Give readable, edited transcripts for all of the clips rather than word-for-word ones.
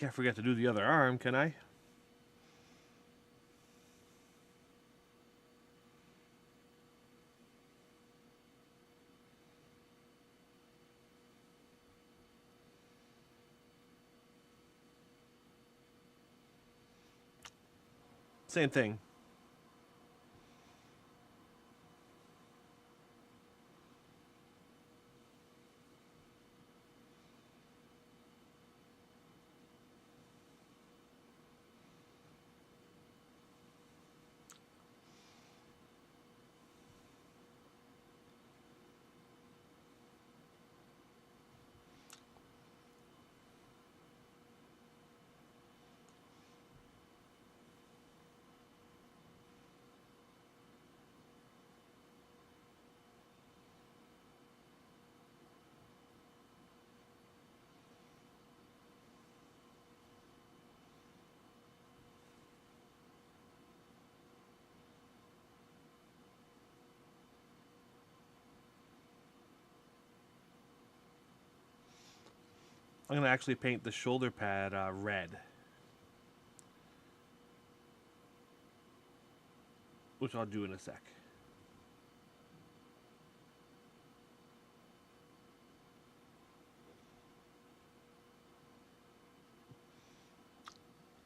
can't forget to do the other arm, can I? Same thing. I'm going to actually paint the shoulder pad red, which I'll do in a sec.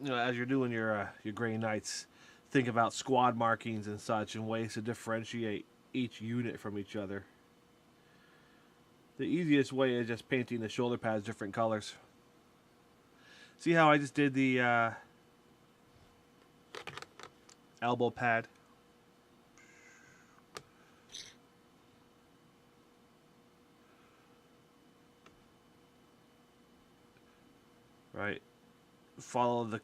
You know, as you're doing your gray nights, think about squad markings and such and ways to differentiate each unit from each other. The easiest way is just painting the shoulder pads different colors. See how I just did the elbow pad? Right. Follow the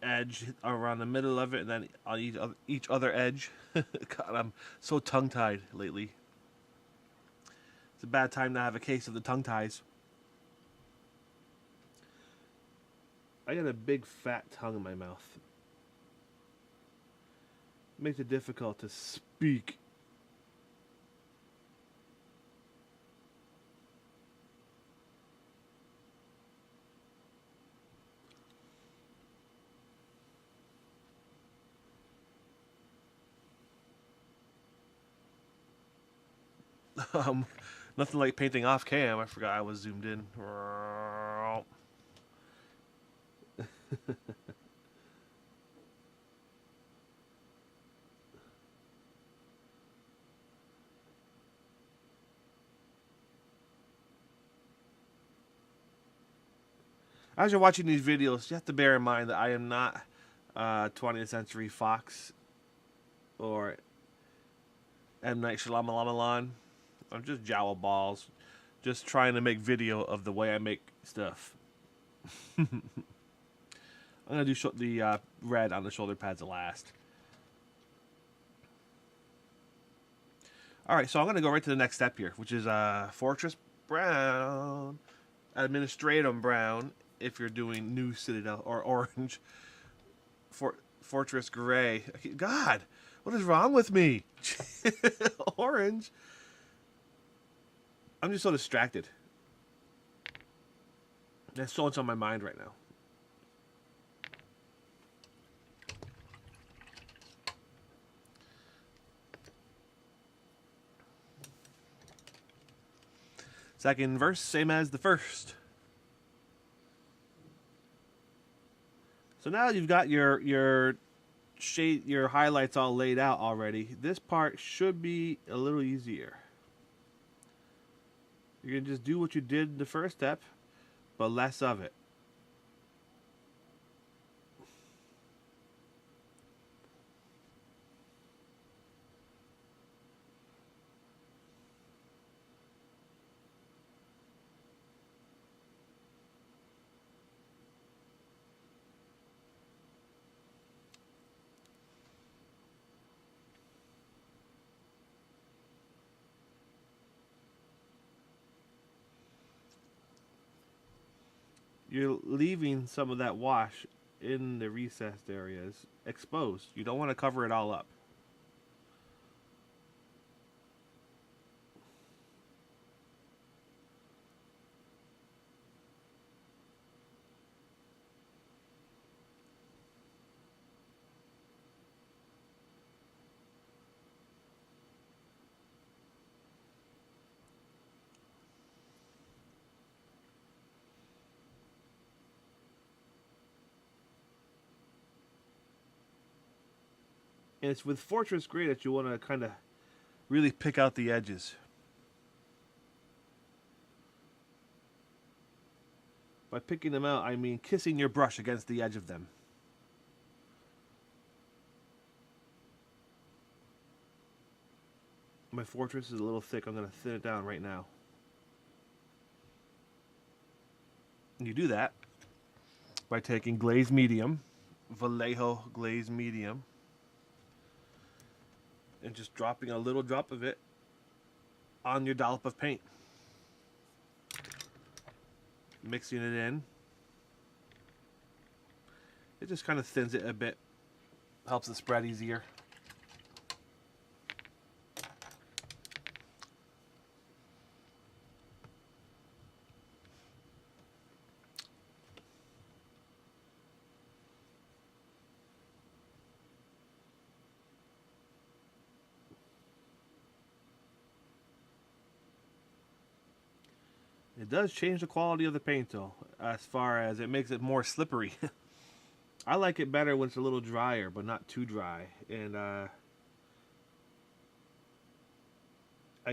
edge around the middle of it, and then on each other edge. God, I'm so tongue-tied lately. It's a bad time to have a case of the tongue ties. I got a big fat tongue in my mouth. It makes it difficult to speak. Um, Nothing like painting off cam. I forgot I was zoomed in. As you're watching these videos, you have to bear in mind that I am not 20th Century Fox or M. Night Shyamalan. I'm just jowl balls, just trying to make video of the way I make stuff. I'm gonna do the red on the shoulder pads last. All right, so I'm gonna go right to the next step here, which is Fortress Brown, Administratum Brown, if you're doing New Citadel, or Orange, Fortress Gray. God, what is wrong with me? Orange. I'm just so distracted. There's so much on my mind right now. Second verse, same as the first. So now you've got your shade, your highlights all laid out already. This part should be a little easier. You're gonna just do what you did in the first step, but less of it. You're leaving some of that wash in the recessed areas exposed. You don't want to cover it all up. And it's with Fortress Gray that you want to kind of really pick out the edges. By picking them out, I mean kissing your brush against the edge of them. My Fortress is a little thick. I'm going to thin it down right now. And you do that by taking Glaze Medium, Vallejo Glaze Medium, and just dropping a little drop of it on your dollop of paint. Mixing it in. It just kind of thins it a bit. Helps it spread easier. It does change the quality of the paint though, as far as it makes it more slippery. I like it better when it's a little drier, but not too dry. And I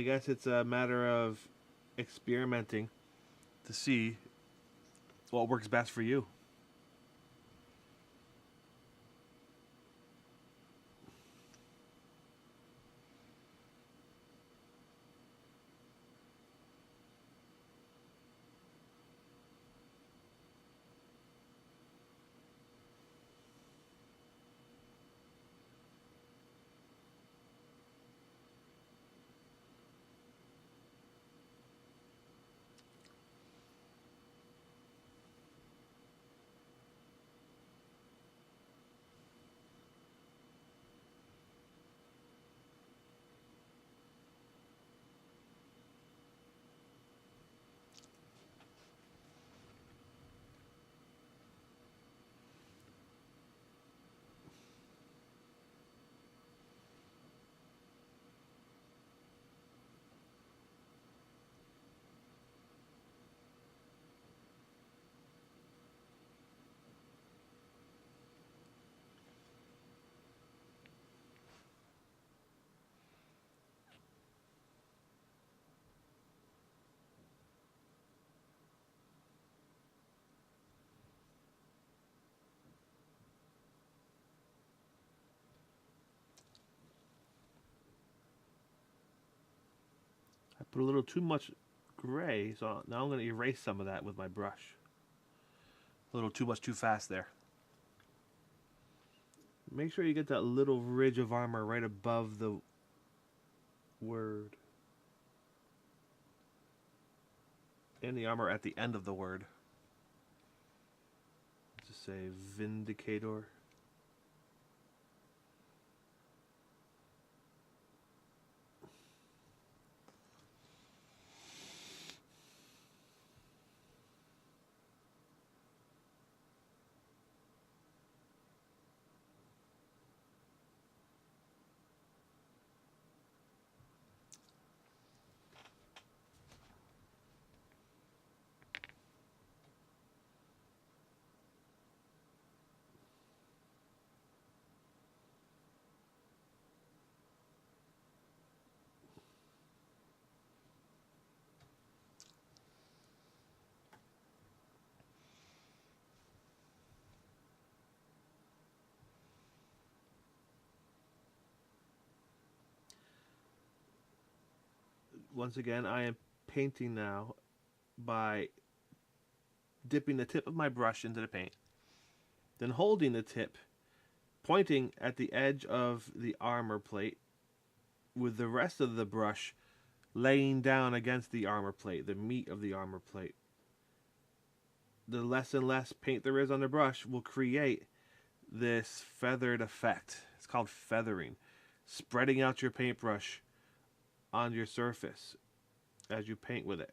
guess it's a matter of experimenting to see what works best for you. I put a little too much gray, so now I'm going to erase some of that with my brush. A little too much too fast there. Make sure you get that little ridge of armor right above the word. And the armor at the end of the word. Just say Vindicator. Once again, I am painting now by dipping the tip of my brush into the paint, then holding the tip, pointing at the edge of the armor plate, with the rest of the brush laying down against the armor plate, the meat of the armor plate. The less and less paint there is on the brush will create this feathered effect. It's called feathering. Spreading out your paintbrush on your surface as you paint with it.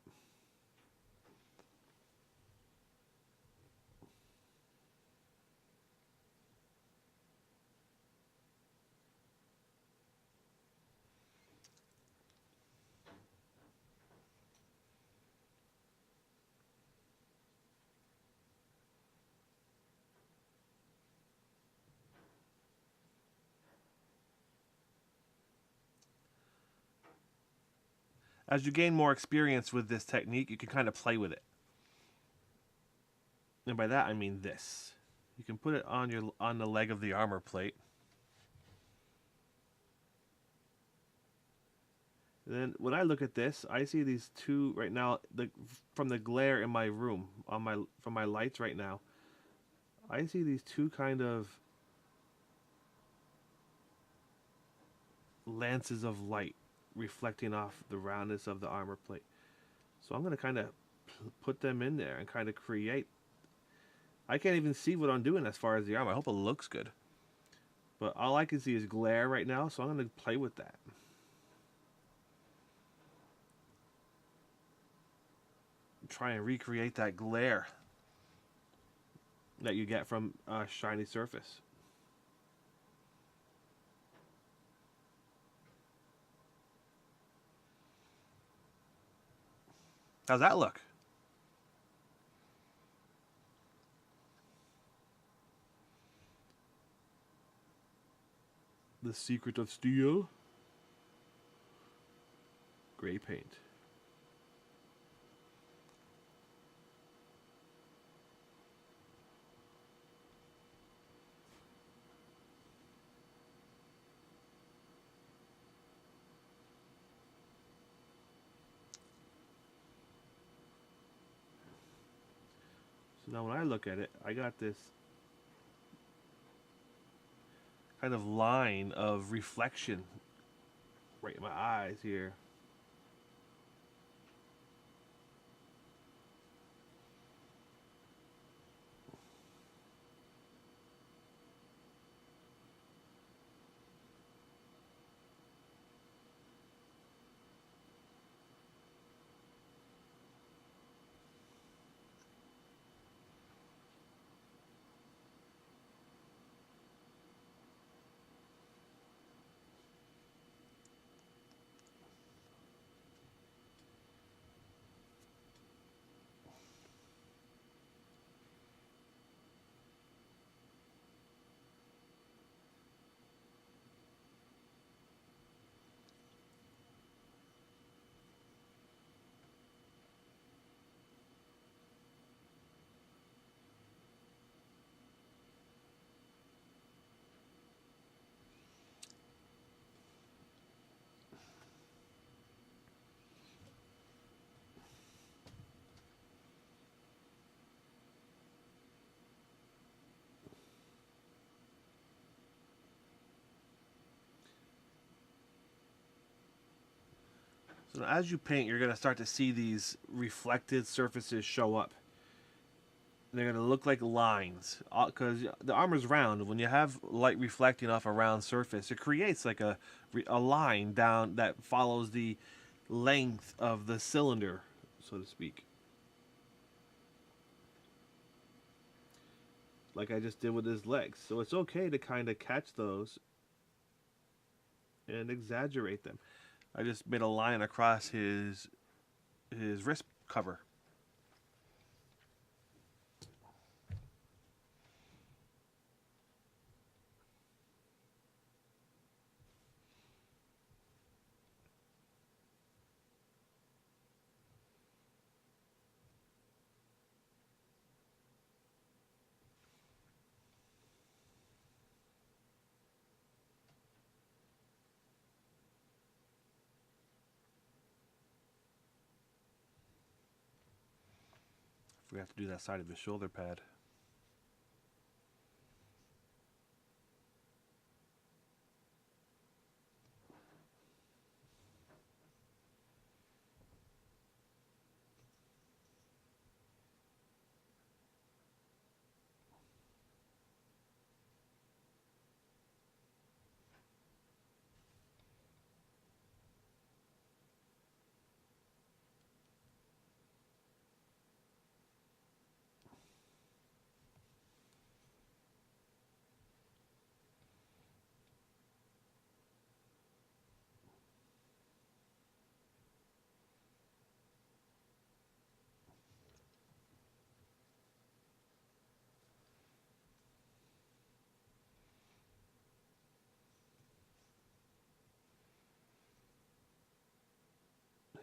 As you gain more experience with this technique, you can kind of play with it. And by that I mean this. You can put it on the leg of the armor plate. And then when I look at this, I see these two right now. From the glare in my room from my lights right now, I see these two kind of lances of light reflecting off the roundness of the armor plate. So I'm going to kind of put them in there and kind of create. I can't even see what I'm doing as far as the armor. I hope it looks good. But all I can see is glare right now, so I'm going to play with that. Try and recreate that glare that you get from a shiny surface. How's that look? The secret of steel. Gray paint. So now when I look at it, I got this kind of line of reflection right in my eyes here. So as you paint, you're going to start to see these reflected surfaces show up. They're going to look like lines because the armor's round. When you have light reflecting off a round surface, it creates like a line down that follows the length of the cylinder, so to speak. Like I just did with his legs. So it's okay to kind of catch those and exaggerate them. I just made a line across his wrist cover. Forgot to do that side of the shoulder pad.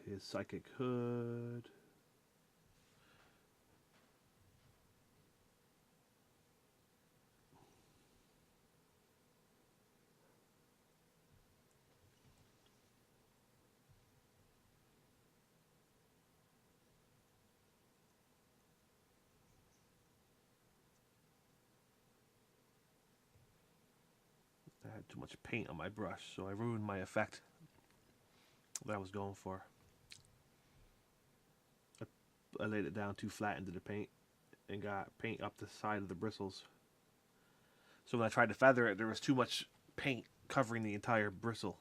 his psychic hood. I had too much paint on my brush, so I ruined my effect that I was going for. I laid it down too flat into the paint and got paint up the side of the bristles. So when I tried to feather it, there was too much paint covering the entire bristle.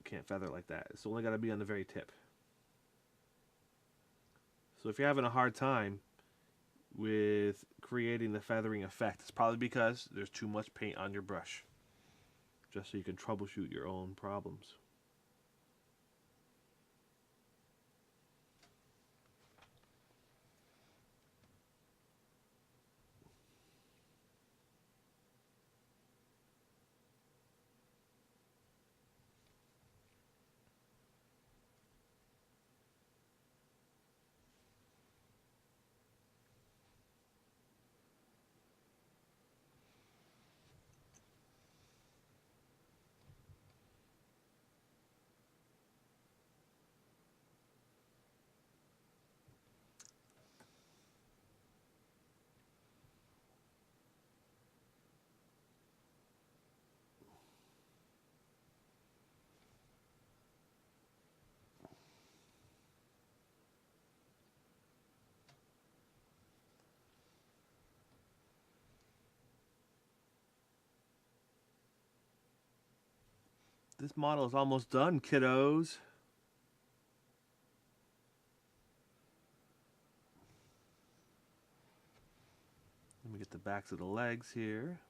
Can't feather like that. It's only got to be on the very tip. So if you're having a hard time with creating the feathering effect, it's probably because there's too much paint on your brush. Just so you can troubleshoot your own problems. This model is almost done, kiddos. Let me get the backs of the legs here.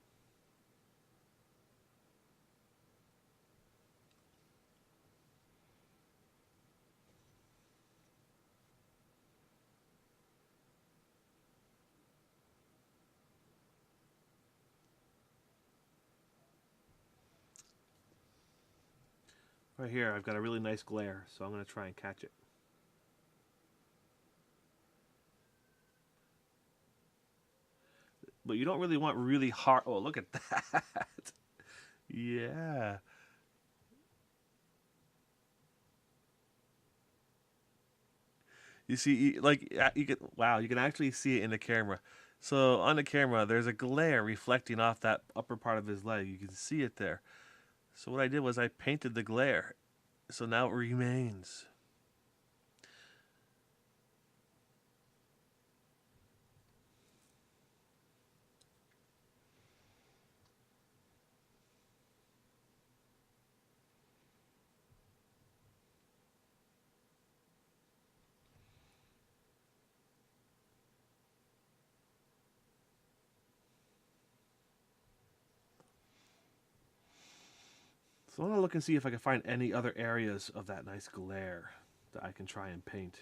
Right here, I've got a really nice glare, so I'm going to try and catch it. But you don't really want really hard... Oh, look at that. Yeah. You see, like, you can... Wow, you can actually see it in the camera. So, on the camera, there's a glare reflecting off that upper part of his leg. You can see it there. So what I did was I painted the glare. So now it remains. So I'm going to look and see if I can find any other areas of that nice glare that I can try and paint.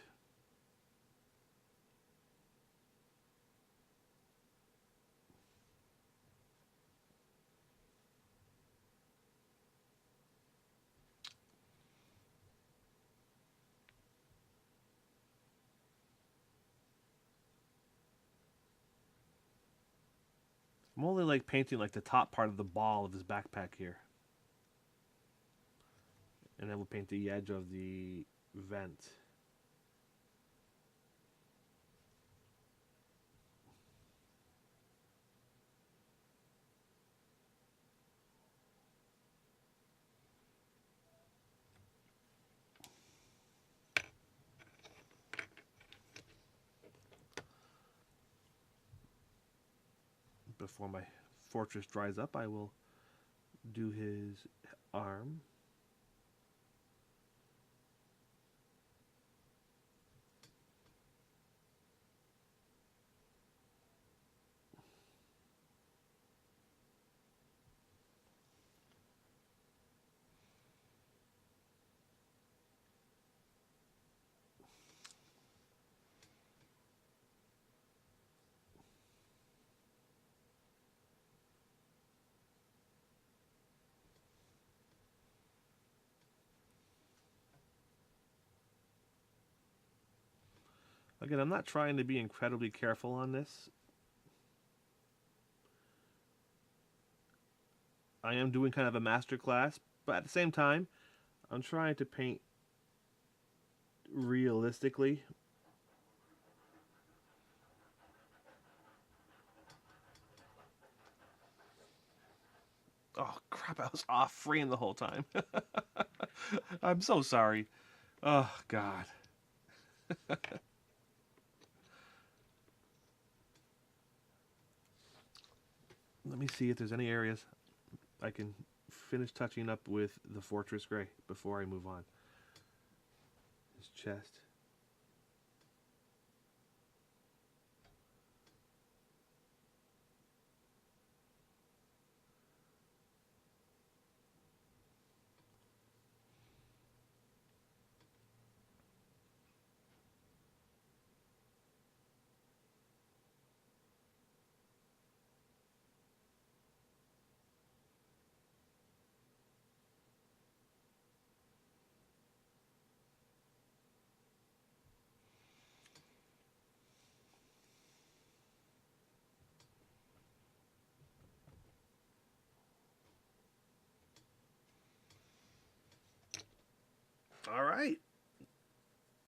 I'm only like painting like the top part of the ball of his backpack here. And then we'll paint the edge of the vent. Before my fortress dries up, I will do his arm. Again, I'm not trying to be incredibly careful on this. I am doing kind of a master class, but at the same time, I'm trying to paint realistically. Oh, crap, I was off frame the whole time. I'm so sorry. Oh, God. Let me see if there's any areas I can finish touching up with the Fortress Gray before I move on. His chest. All right.